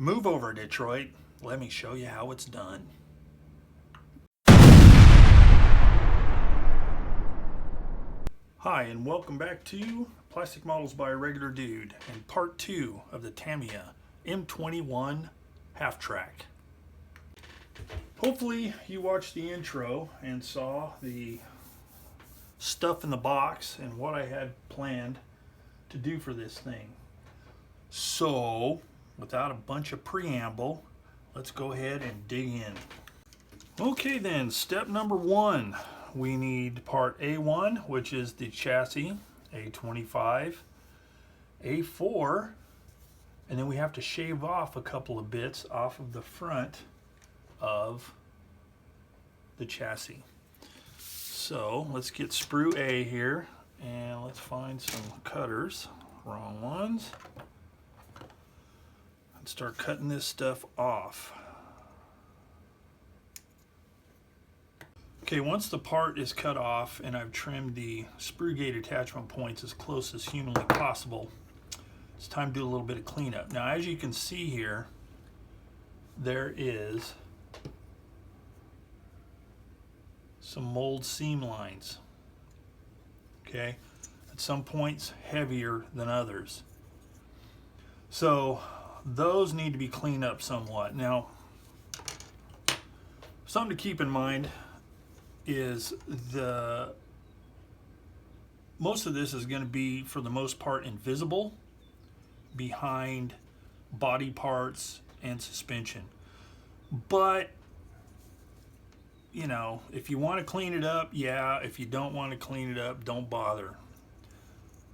Move over, Detroit. Let me show you how it's done. Hi, and welcome back to Plastic Models by a Regular Dude and part 2 of the Tamiya M21 Halftrack. Hopefully you watched the intro and saw the stuff in the box and what I had planned to do for this thing. So, without a bunch of preamble, let's go ahead and dig in. Okay then, step number 1. We need part A1, which is the chassis, A25, A4, and then we have to shave off a couple of bits off of the front of the chassis. So let's get sprue A here, and let's find some cutters. Wrong ones. And start cutting this stuff off. Okay, once the part is cut off and I've trimmed the sprue gate attachment points as close as humanly possible, it's time to do a little bit of cleanup. Now, as you can see here, there is some mold seam lines. Okay, at some points heavier than others. So those need to be cleaned up somewhat. Now, something to keep in mind is most of this is going to be, for the most part, invisible behind body parts and suspension. But you know, if you want to clean it up, yeah. If you don't want to clean it up, don't bother.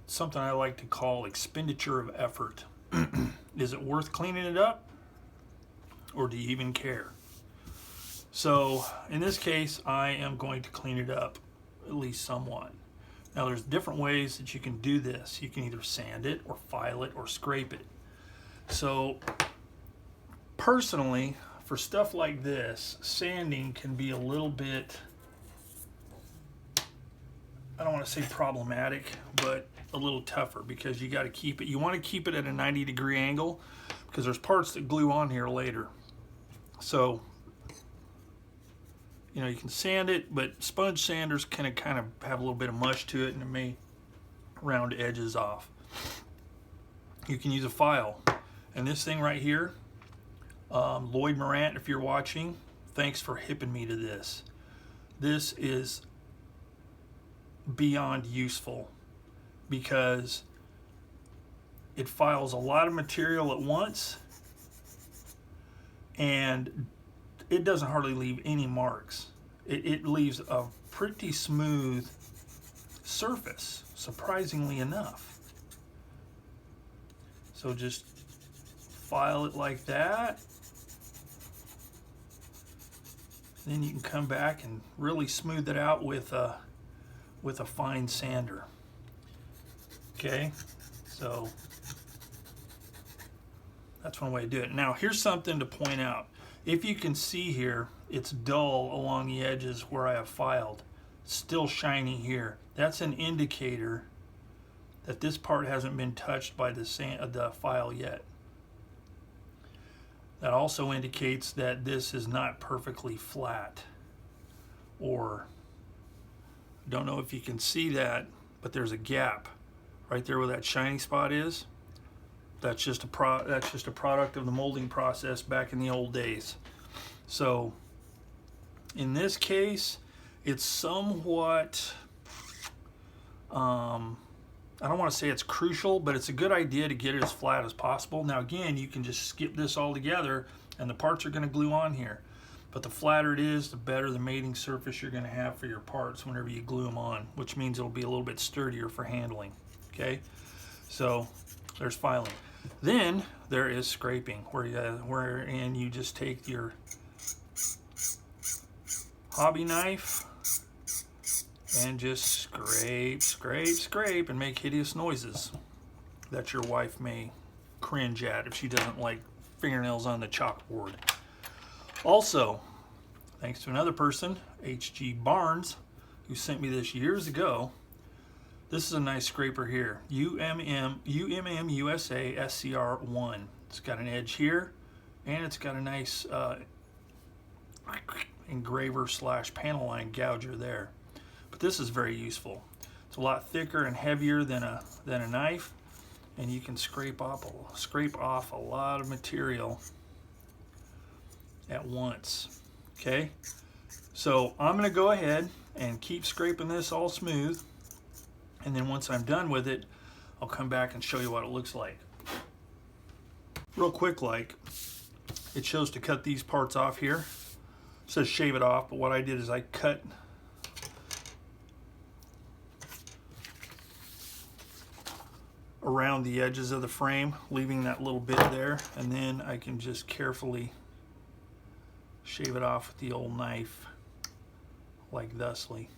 Something I like to call expenditure of effort. Is it worth cleaning it up, or do you even care? So in this case, I am going to clean it up, at least somewhat. Now there's different ways that you can do this. You can either sand it or file it or scrape it. So personally, for stuff like this, sanding can be a little bit, I don't want to say problematic, but a little tougher, because you got to keep it, you want to keep it at a 90-degree angle, because there's parts that glue on here later. So, you know, you can sand it, but sponge sanders can kind of have a little bit of mush to it, and it may round edges off. You can use a file, and this thing right here, Lloyd Morant, if you're watching, thanks for hipping me to this. This is beyond useful, because it files a lot of material at once, and it doesn't hardly leave any marks. It leaves a pretty smooth surface, surprisingly enough. So just file it like that. Then you can come back and really smooth it out with a fine sander. Okay, so that's one way to do it. Now here's something to point out. If you can see here, it's dull along the edges where I have filed. It's still shiny here. That's an indicator that this part hasn't been touched by the file yet. That also indicates that this is not perfectly flat. Or, don't know if you can see that, but there's a gap right there where that shiny spot is. That's just a product of the molding process back in the old days. So in this case, it's somewhat, I don't want to say it's crucial, but it's a good idea to get it as flat as possible. Now again, you can just skip this all together and the parts are going to glue on here. But the flatter it is, the better the mating surface you're going to have for your parts whenever you glue them on, which means it'll be a little bit sturdier for handling. Okay, so there's filing. Then there is scraping, wherein you just take your hobby knife and just scrape, scrape, scrape, and make hideous noises that your wife may cringe at if she doesn't like fingernails on the chalkboard. Also, thanks to another person, H.G. Barnes, who sent me this years ago, this is a nice scraper here. UMM USA SCR1. It's got an edge here and it's got a nice engraver slash panel line gouger there. But this is very useful. It's a lot thicker and heavier than a knife, and you can scrape off a lot of material at once. Okay, so I'm going to go ahead and keep scraping this all smooth, and then once I'm done with it, I'll come back and show you what it looks like. Real quick, like, it shows to cut these parts off here. It says shave it off, but what I did is I cut around the edges of the frame, leaving that little bit there, and then I can just carefully shave it off with the old knife, like thusly.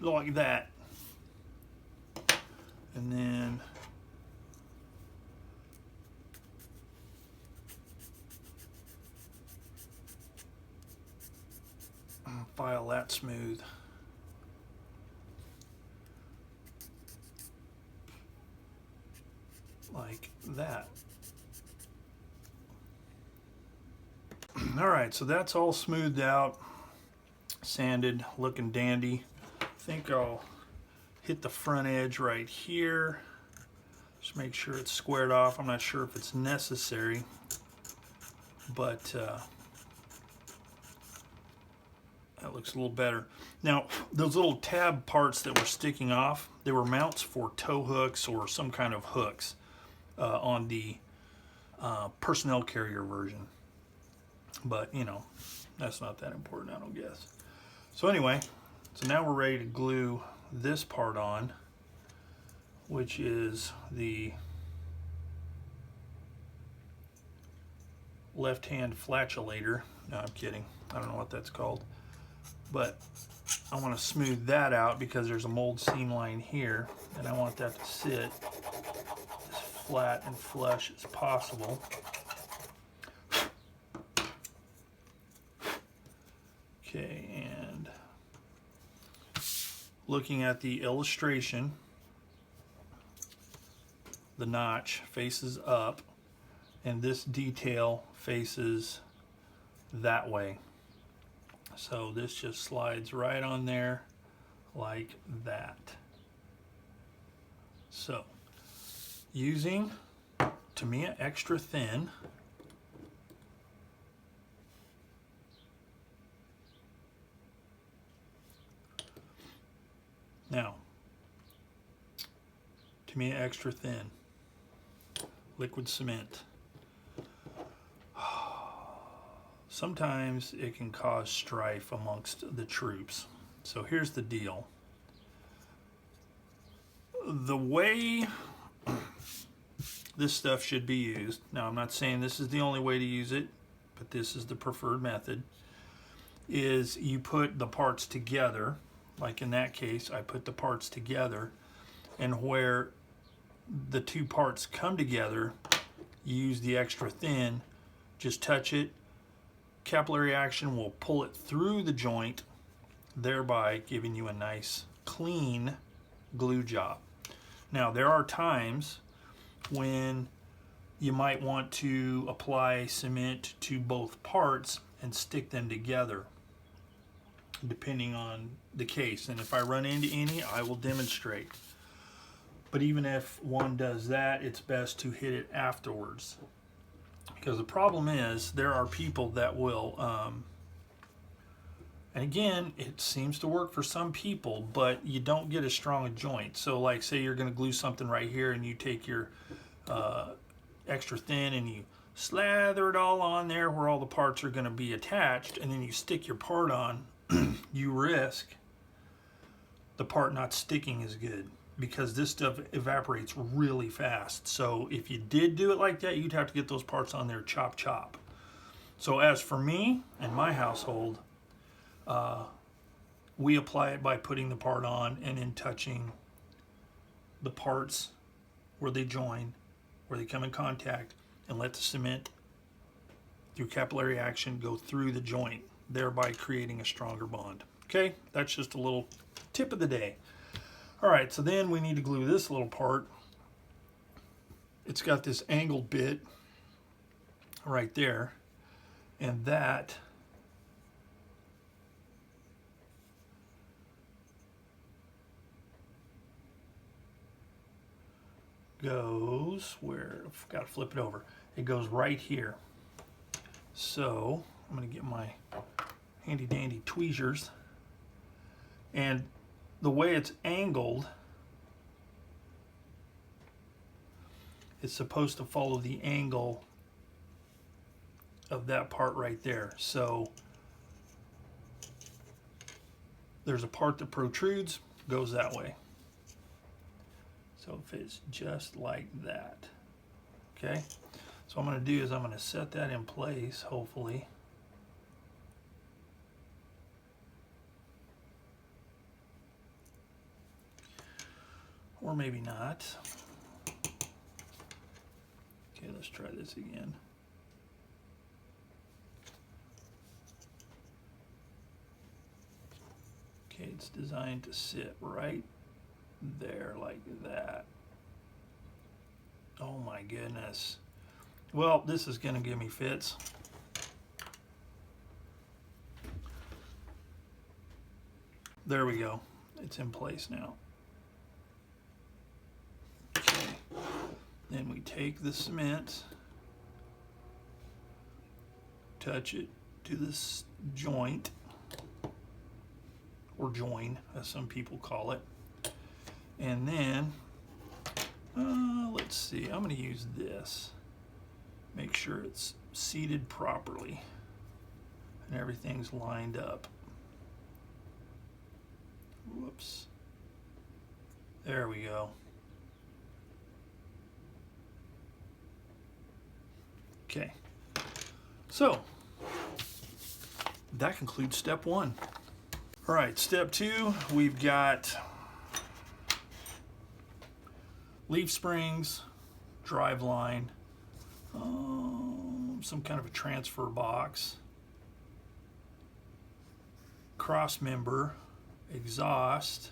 Like that. And then file that smooth. Like that. Alright, so that's all smoothed out, sanded, looking dandy. I think I'll hit the front edge right here. Just make sure it's squared off. I'm not sure if it's necessary, but that looks a little better. Now, those little tab parts that were sticking off, they were mounts for tow hooks or some kind of hooks on the personnel carrier version. But, you know, that's not that important, I don't guess. So anyway, so now we're ready to glue this part on, which is the left-hand flatulator. No, I'm kidding. I don't know what that's called. But I want to smooth that out because there's a mold seam line here, and I want that to sit as flat and flush as possible. Okay, and looking at the illustration, the notch faces up, and this detail faces that way. So this just slides right on there like that. So using Tamiya Extra Thin, now Tamiya Extra Thin liquid cement. Sometimes it can cause strife amongst the troops. So here's the deal. The way this stuff should be used, now I'm not saying this is the only way to use it, but this is the preferred method, is you put the parts together. Like in that case, I put the parts together, and where the two parts come together, you use the Extra Thin, just touch it, capillary action will pull it through the joint, thereby giving you a nice clean glue job. Now there are times when you might want to apply cement to both parts and stick them together, depending on the case, and if I run into any, I will demonstrate. But even if one does that, it's best to hit it afterwards. Because the problem is, there are people that will, and again, it seems to work for some people, but you don't get as strong a joint. So like, say you're going to glue something right here, and you take your Extra Thin and you slather it all on there where all the parts are going to be attached, and then you stick your part on, you risk the part not sticking as good, because this stuff evaporates really fast. So if you did do it like that, you'd have to get those parts on there chop. So as for me and my household, we apply it by putting the part on and then touching the parts where they join, where they come in contact, and let the cement through capillary action go through the joint. thereby creating a stronger bond. Okay, that's just a little tip of the day. All right, so then we need to glue this little part. It's got this angled bit right there, and that goes where, I've got to flip it over. It goes right here. So I'm going to get my handy dandy tweezers, and the way it's angled, it's supposed to follow the angle of that part right there. So there's a part that protrudes, goes that way. So it fits just like that. Okay, so what I'm going to do is I'm going to set that in place, hopefully. Or maybe not. Okay, let's try this again. Okay, it's designed to sit right there like that. Oh my goodness. Well, this is going to give me fits. There we go. It's in place now. Okay. Then we take the cement, touch it to this joint, or join, as some people call it. And then, let's see, I'm going to use this. Make sure it's seated properly and everything's lined up. Whoops. There we go. Okay. So, that concludes step one. All right, step two, we've got leaf springs, drive line, some kind of a transfer box, cross member, exhaust.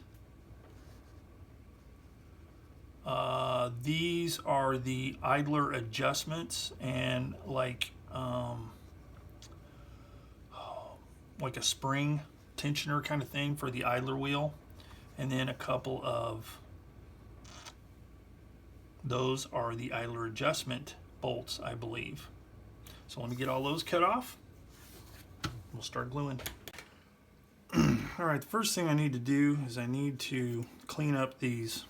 These are the idler adjustments and like a spring tensioner kind of thing for the idler wheel, and then a couple of those are the idler adjustment bolts, I believe. So let me get all those cut off. We'll start gluing. All right, the first thing I need to do is I need to clean up these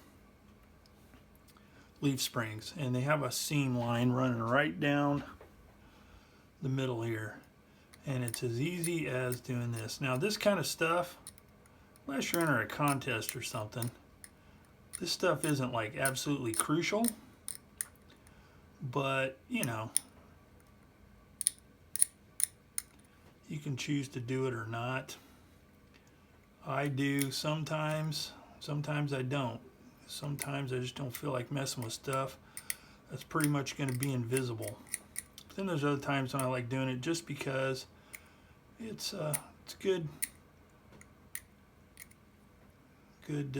leaf springs, and they have a seam line running right down the middle here, and it's as easy as doing this. Now this kind of stuff, unless you're entering a contest or something, this stuff isn't like absolutely crucial, but you know, you can choose to do it or not. I do sometimes, sometimes I don't. Sometimes I just don't feel like messing with stuff that's pretty much going to be invisible. But then there's other times when I like doing it just because it's good,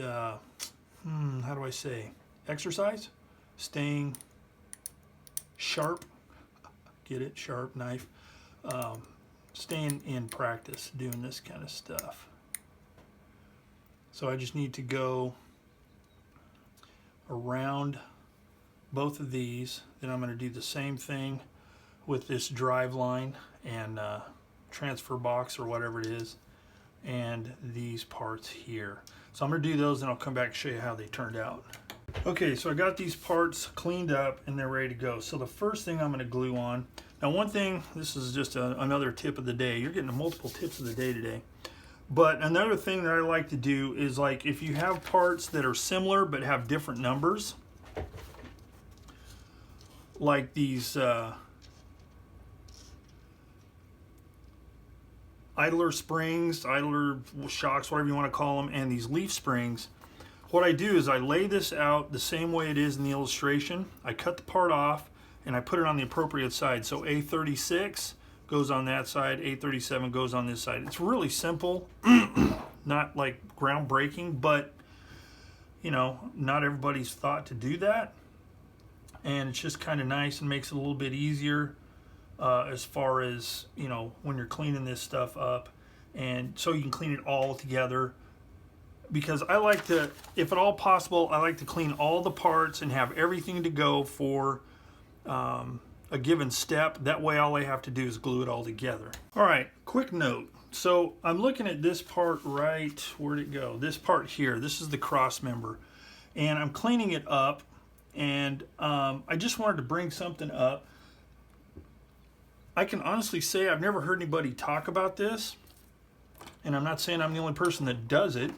how do I say, exercise, staying sharp, get it, sharp knife, staying in practice doing this kind of stuff. So I just need to go around both of these. Then I'm going to do the same thing with this drive line and transfer box or whatever it is, and these parts here. So I'm going to do those and I'll come back and show you how they turned out. Okay, so I got these parts cleaned up and they're ready to go. So the first thing I'm going to glue on, now one thing, this is just another tip of the day. You're getting multiple tips of the day today. But another thing that I like to do is, like, if you have parts that are similar but have different numbers, like these idler springs, idler shocks, whatever you want to call them, and these leaf springs, what I do is I lay this out the same way it is in the illustration. I cut the part off and I put it on the appropriate side. So A36 goes on that side, 837 goes on this side. It's really simple, not like groundbreaking, but you know, not everybody's thought to do that, and it's just kind of nice and makes it a little bit easier as far as, you know, when you're cleaning this stuff up, and so you can clean it all together. Because I like to, if at all possible, I like to clean all the parts and have everything to go for a given step. That way all I have to do is glue it all together. All right, quick note. So I'm looking at this part right, where'd it go? This part here, this is the cross member. And I'm cleaning it up, and I just wanted to bring something up. I can honestly say I've never heard anybody talk about this, and I'm not saying I'm the only person that does it,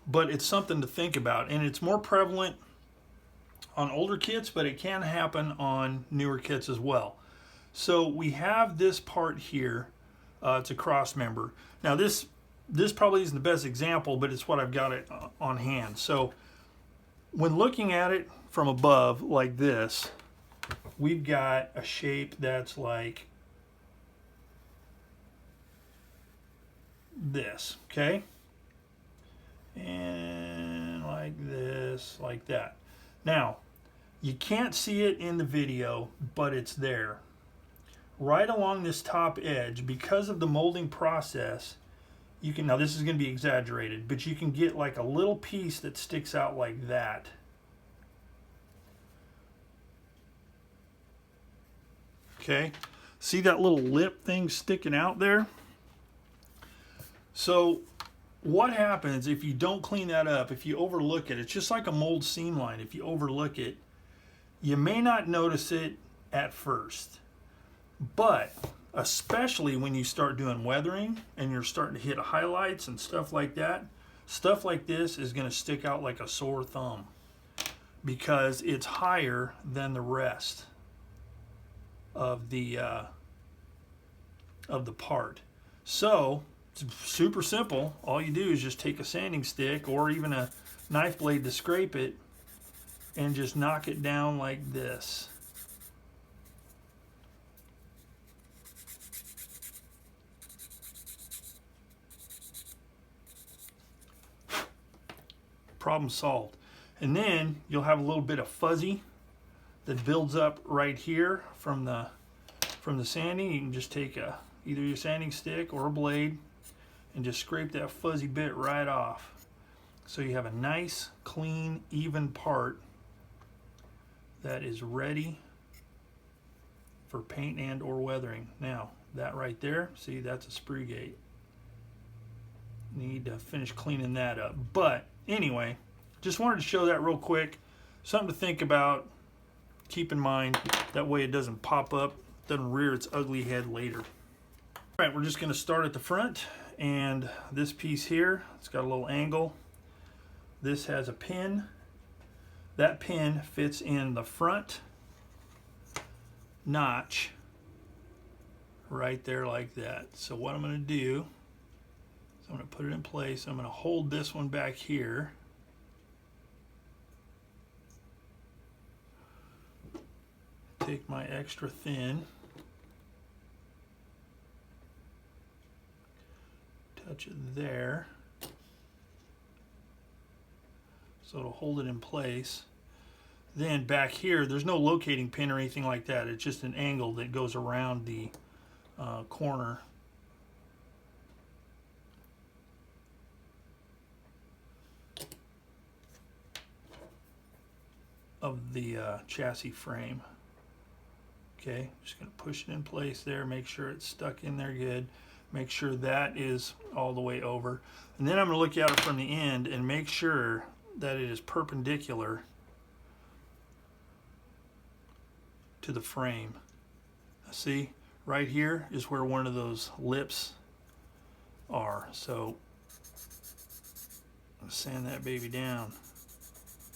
but it's something to think about, and it's more prevalent on older kits, but it can happen on newer kits as well. So we have this part here, it's a cross member. Now this probably isn't the best example, but it's what I've got it on hand. So when looking at it from above like this, we've got a shape that's like this, okay? And like this, like that. Now, you can't see it in the video, but it's there. Right along this top edge, because of the molding process, you can, now this is going to be exaggerated, but you can get like a little piece that sticks out like that. Okay, see that little lip thing sticking out there? So what happens if you don't clean that up, if you overlook it? It's just like a mold seam line. If you overlook it, you may not notice it at first, but especially when you start doing weathering and you're starting to hit highlights and stuff like that, stuff like this is going to stick out like a sore thumb because it's higher than the rest of the part. So it's super simple. All you do is just take a sanding stick or even a knife blade to scrape it and just knock it down like this. Problem solved. And then you'll have a little bit of fuzzy that builds up right here from the sanding. You can just take either your sanding stick or a blade and just scrape that fuzzy bit right off. So you have a nice, clean, even part that is ready for paint and or weathering. Now, that right there, see, that's a sprue gate. Need to finish cleaning that up. But anyway, just wanted to show that real quick. Something to think about. Keep in mind, that way it doesn't pop up, doesn't rear its ugly head later. All right, we're just going to start at the front, and this piece here, it's got a little angle. This has a pin. That pin fits in the front notch right there like that. So what I'm going to do is I'm going to put it in place. I'm going to hold this one back here. Take my extra thin, touch it there, so it'll hold it in place. Then back here, there's no locating pin or anything like that. It's just an angle that goes around the corner. Of the chassis frame. Okay, just going to push it in place there, make sure it's stuck in there good, make sure that is all the way over. And then I'm going to look at it from the end and make sure that it is perpendicular to the frame. See, right here is where one of those lips are. So I'm going to sand that baby down.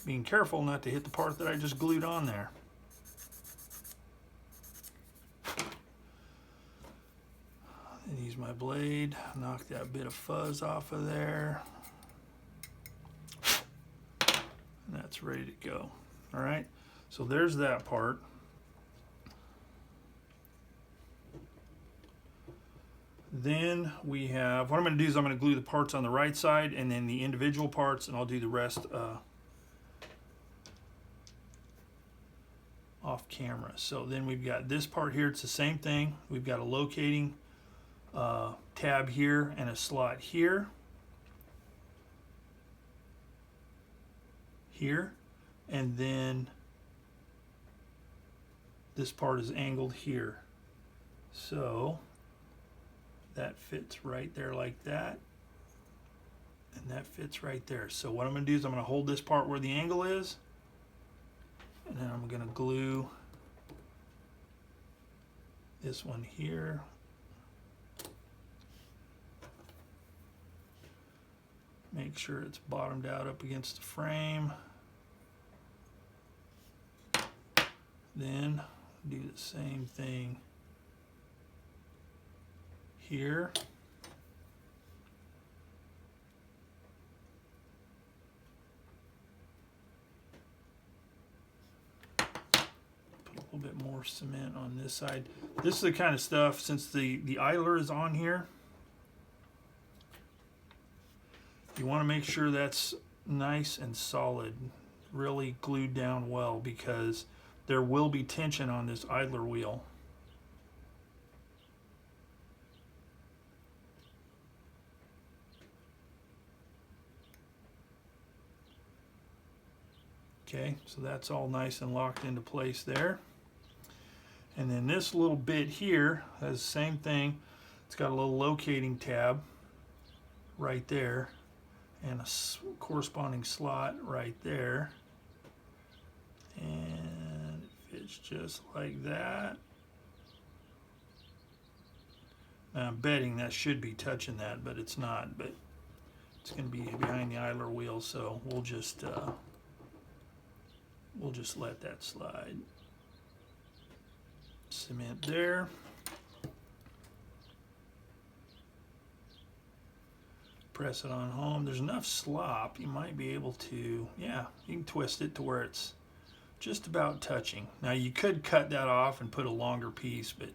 Being careful not to hit the part that I just glued on there. And use my blade, knock that bit of fuzz off of there. And that's ready to go. All right, so there's that part. Then we have, what I'm going to do is I'm going to glue the parts on the right side and then the individual parts, and I'll do the rest off camera. So then we've got this part here, it's the same thing. We've got a locating tab here and a slot here, and then this part is angled here. So that fits right there like that, and that fits right there. So what I'm going to do is I'm going to hold this part where the angle is, and then I'm going to glue this one here. Make sure it's bottomed out up against the frame. Then do the same thing here. Put a little bit more cement on this side. This is the kind of stuff, since the idler is on here, you want to make sure that's nice and solid, really glued down well, because there will be tension on this idler wheel. Okay, so that's all nice and locked into place there. And then this little bit here has the same thing. It's got a little locating tab right there and a corresponding slot right there. And it fits just like that. Now I'm betting that should be touching that, but it's not. But it's going to be behind the idler wheel, so we'll just let that slide. Cement there. Press it on home. There's enough slop, you might be able to, yeah, you can twist it to where it's just about touching. Now you could cut that off and put a longer piece, but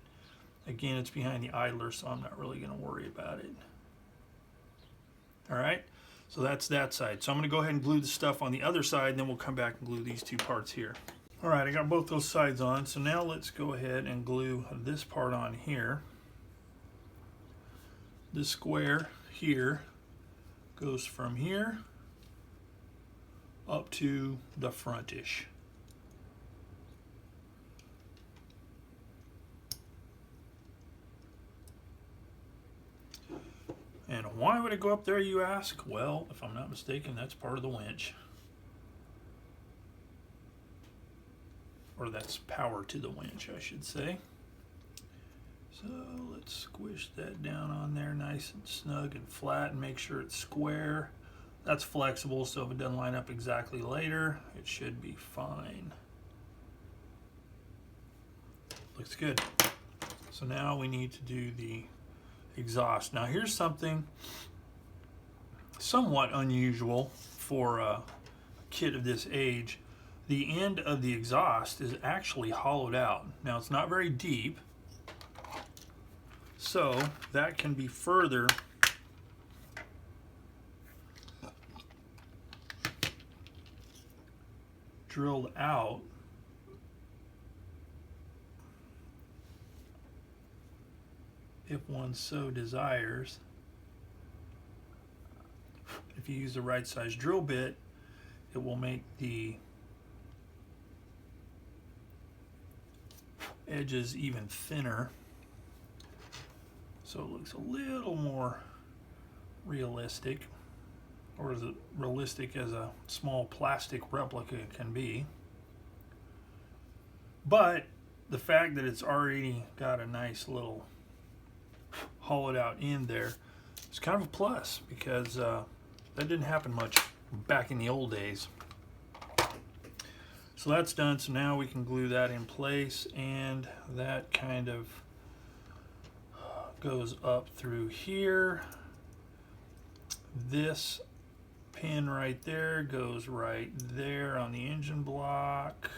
again, it's behind the idler, so I'm not really going to worry about it. All right, so that's that side. So I'm going to go ahead and glue the stuff on the other side, and then we'll come back and glue these two parts here. All right, I got both those sides on, so now let's go ahead and glue this part on here. This square here goes from here up to the frontish. And why would it go up there, you ask? Well, if I'm not mistaken, that's part of the winch. Or that's power to the winch, I should say. So let's squish that down on there nice and snug and flat and make sure it's square. That's flexible, so if it doesn't line up exactly later, it should be fine. Looks good. So now we need to do the exhaust. Now here's something somewhat unusual for a kit of this age. The end of the exhaust is actually hollowed out. Now it's not very deep, so that can be further drilled out if one so desires. If you use the right size drill bit, it will make the edges even thinner, so it looks a little more realistic, or as realistic as a small plastic replica can be. But the fact that it's already got a nice little hollowed out end there is kind of a plus, because that didn't happen much back in the old days. So that's done, so now we can glue that in place, and that kind of goes up through here. This pin right there goes right there on the engine block.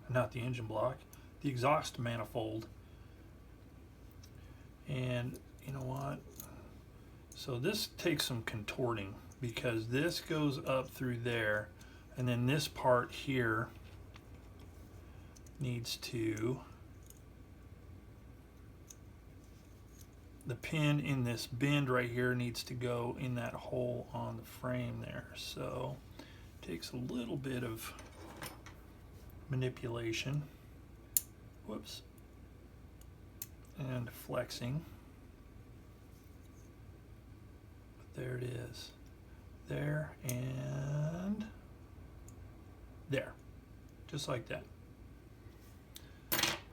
Not the engine block, the exhaust manifold. And you know what? So this takes some contorting because this goes up through there, and then this part here needs to, the pin in this bend right here needs to go in that hole on the frame there. So it takes a little bit of manipulation, whoops, and flexing. But there it is, there and there, just like that.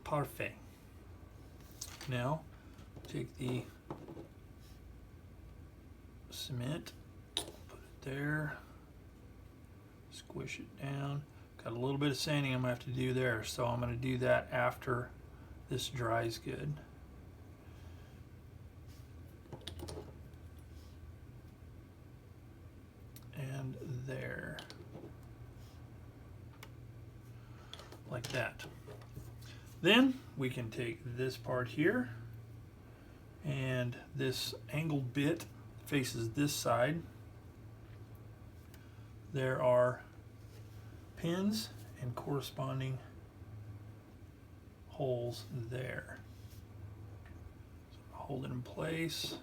Parfait. Now take the cement, put it there, squish it down. Got a little bit of sanding I'm going to have to do there, so I'm going to do that after this dries good. And there. Like that. Then we can take this part here, and this angled bit faces this side. There are pins and corresponding holes there. So hold it in place.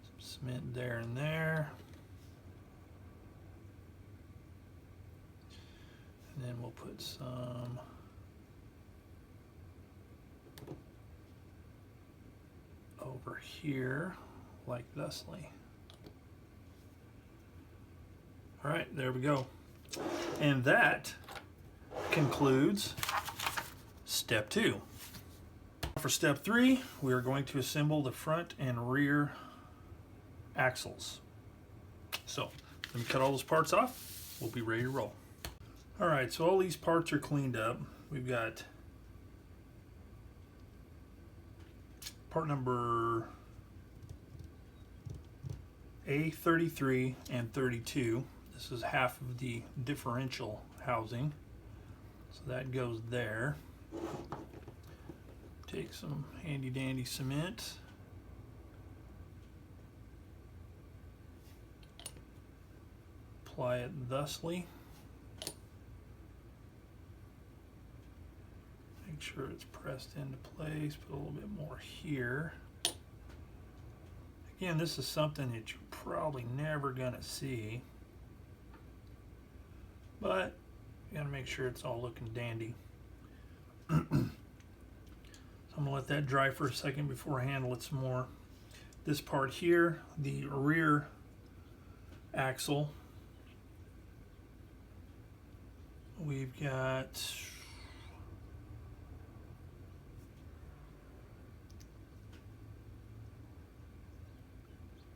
Some cement there and there. And then we'll put some over here, like thusly. All right, there we go. And that concludes step 2. For step 3, we are going to assemble the front and rear axles. So let me cut all those parts off. We'll be ready to roll. All right, so all these parts are cleaned up. We've got part number A33 and 32. This is half of the differential housing. So that goes there. Take some handy dandy cement. Apply it thusly. Make sure it's pressed into place. Put a little bit more here. Again, this is something that you're probably never gonna see, but you gotta make sure it's all looking dandy. So I'm gonna let that dry for a second before I handle it some more. This part here, the rear axle, we've got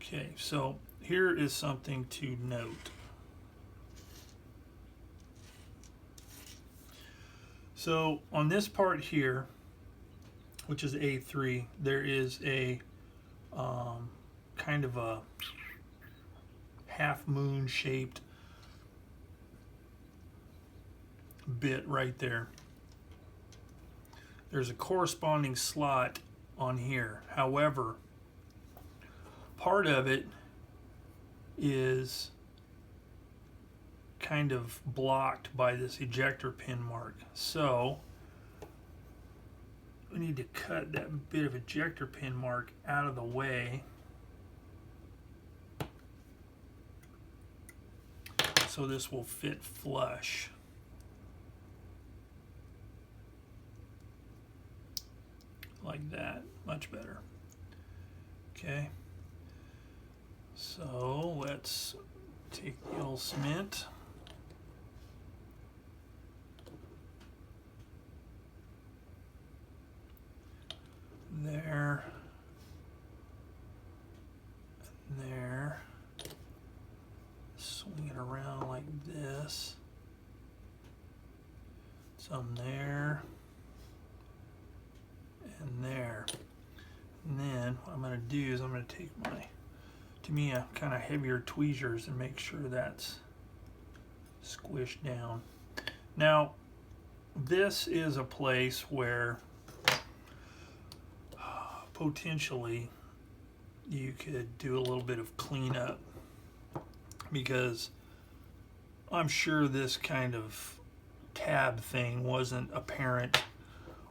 okay, so here is something to note. So on this part here, which is A3, there is a kind of a half moon shaped bit right there. There's a corresponding slot on here. However, part of it is kind of blocked by this ejector pin mark. So we need to cut that bit of ejector pin mark out of the way so this will fit flush. Like that, much better. Okay, so let's take the old cement. There, and there. Swing it around like this. Some there, and there. And then what I'm going to do is I'm going to take my Tamiya kind of heavier tweezers and make sure that's squished down. Now, this is a place where potentially you could do a little bit of cleanup, because I'm sure this kind of tab thing wasn't apparent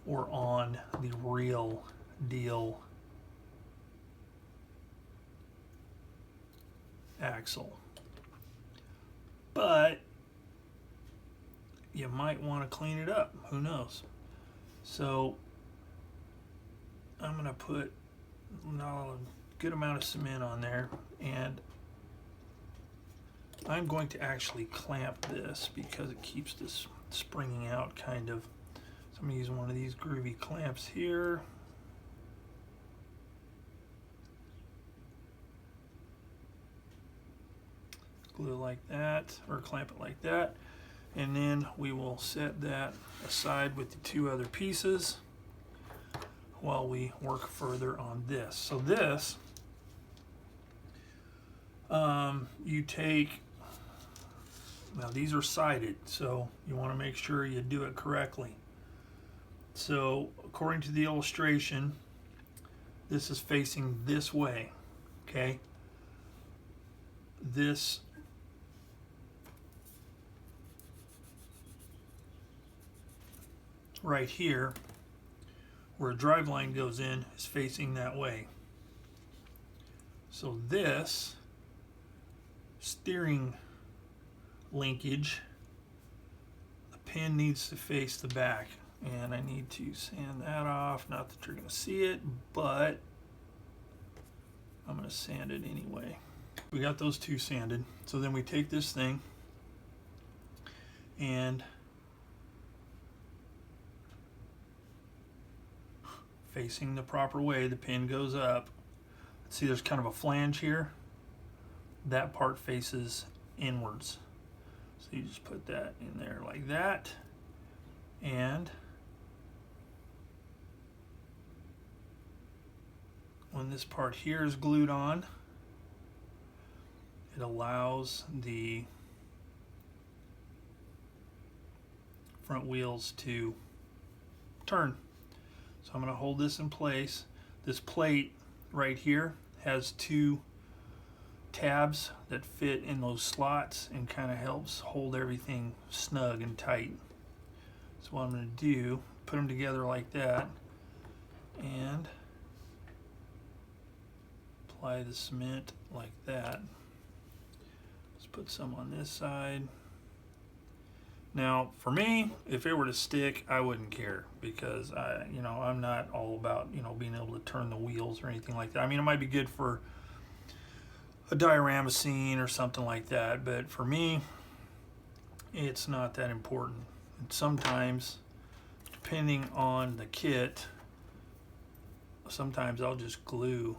or on the real deal axle. But you might want to clean it up, who knows. So I'm going to put a good amount of cement on there, and I'm going to actually clamp this because it keeps this springing out kind of. So I'm going to use one of these groovy clamps here. Glue it like that, or clamp it like that, and then we will set that aside with the two other pieces while we work further on this. So this, you take, now these are sided, so you want to make sure you do it correctly. So according to the illustration, this is facing this way, okay? This right here, where a drive line goes in, is facing that way. So this steering linkage, the pin needs to face the back, and I need to sand that off. Not that you're going to see it, but I'm going to sand it anyway. We got those two sanded. So then we take this thing and facing the proper way, the pin goes up. See, there's kind of a flange here. That part faces inwards. So you just put that in there like that, and when this part here is glued on, it allows the front wheels to turn. So I'm going to hold this in place. This plate right here has two tabs that fit in those slots and kind of helps hold everything snug and tight. So what I'm going to do, put them together like that, and apply the cement like that. Let's put some on this side. Now, for me, if it were to stick, I wouldn't care, because I'm not all about, being able to turn the wheels or anything like that. I mean, it might be good for a diorama scene or something like that, but for me, it's not that important. And sometimes, depending on the kit, sometimes I'll just glue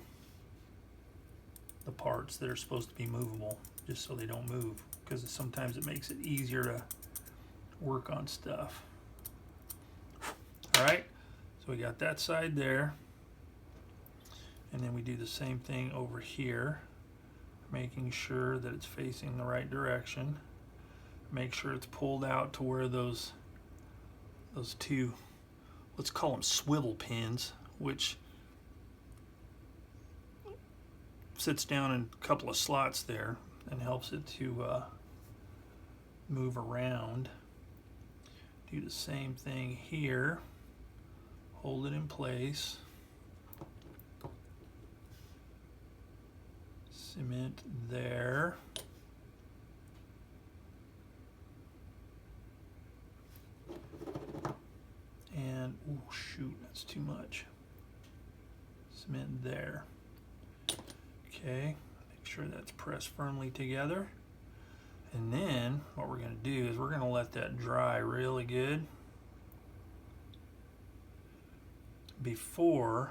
the parts that are supposed to be movable just so they don't move, because sometimes it makes it easier to work on stuff. All right, so we got that side there, and then we do the same thing over here, making sure that it's facing the right direction. Make sure it's pulled out to where those two, let's call them swivel pins, which sits down in a couple of slots there and helps it to move around. Do the same thing here. Hold it in place. Cement there. And, oh shoot, that's too much. Cement there. Okay, make sure that's pressed firmly together. And then what we're going to do is we're going to let that dry really good before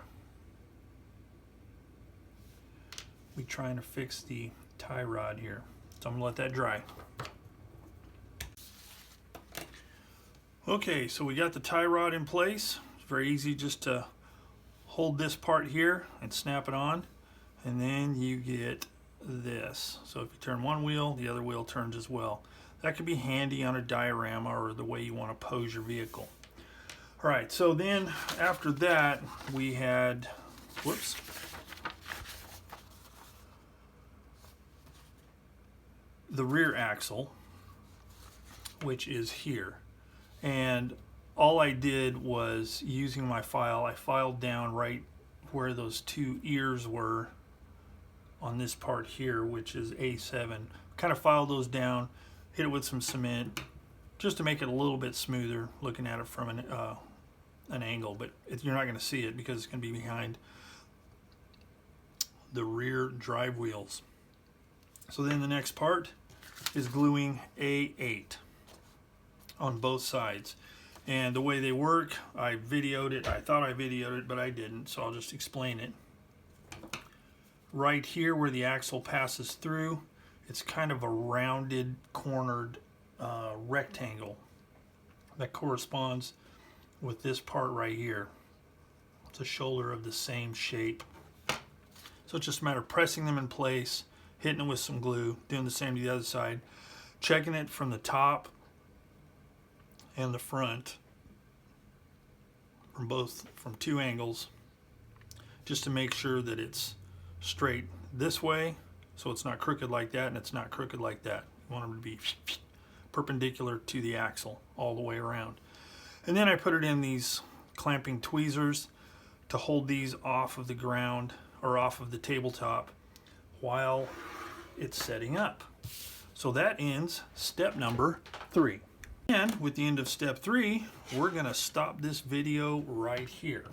we try to fix the tie rod here. So I'm going to let that dry. Okay, so we got the tie rod in place. It's very easy just to hold this part here and snap it on, and then you get this. So if you turn one wheel, the other wheel turns as well. That could be handy on a diorama or the way you want to pose your vehicle. All right, so then after that, we had whoops, the rear axle, which is here. And all I did was, using my file, I filed down right where those two ears were on this part here, which is A7. Kind of filed those down, hit it with some cement, just to make it a little bit smoother, looking at it from an angle, but you're not going to see it because it's going to be behind the rear drive wheels. So then the next part is gluing A8 on both sides. And the way they work, I videoed it. I thought I videoed it, but I didn't, so I'll just explain it. Right here where the axle passes through, it's kind of a rounded, cornered rectangle that corresponds with this part right here. It's a shoulder of the same shape. So it's just a matter of pressing them in place, hitting it with some glue, doing the same to the other side, checking it from the top and the front from two angles, just to make sure that it's straight this way, so it's not crooked like that and it's not crooked like that. You want them to be perpendicular to the axle all the way around. And then I put it in these clamping tweezers to hold these off of the ground or off of the tabletop while it's setting up. So that ends step number 3. And with the end of step 3, we're going to stop this video right here.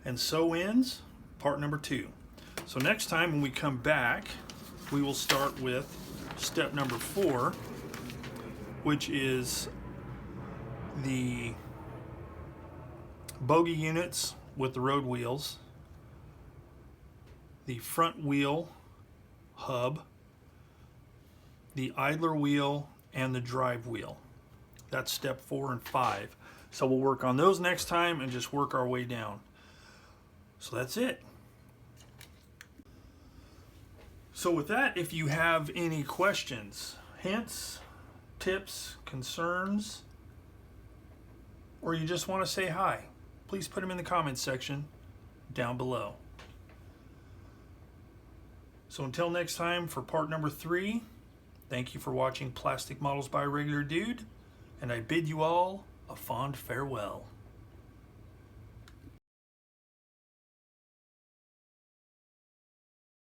And so ends part number 2. So next time when we come back, we will start with step number 4, which is the bogie units with the road wheels, the front wheel hub, the idler wheel, and the drive wheel. That's step 4 and 5. So we'll work on those next time and just work our way down. So that's it. So with that, if you have any questions, hints, tips, concerns, or you just want to say hi, please put them in the comments section down below. So until next time for part number 3, thank you for watching Plastic Models by a Regular Dude, and I bid you all a fond farewell.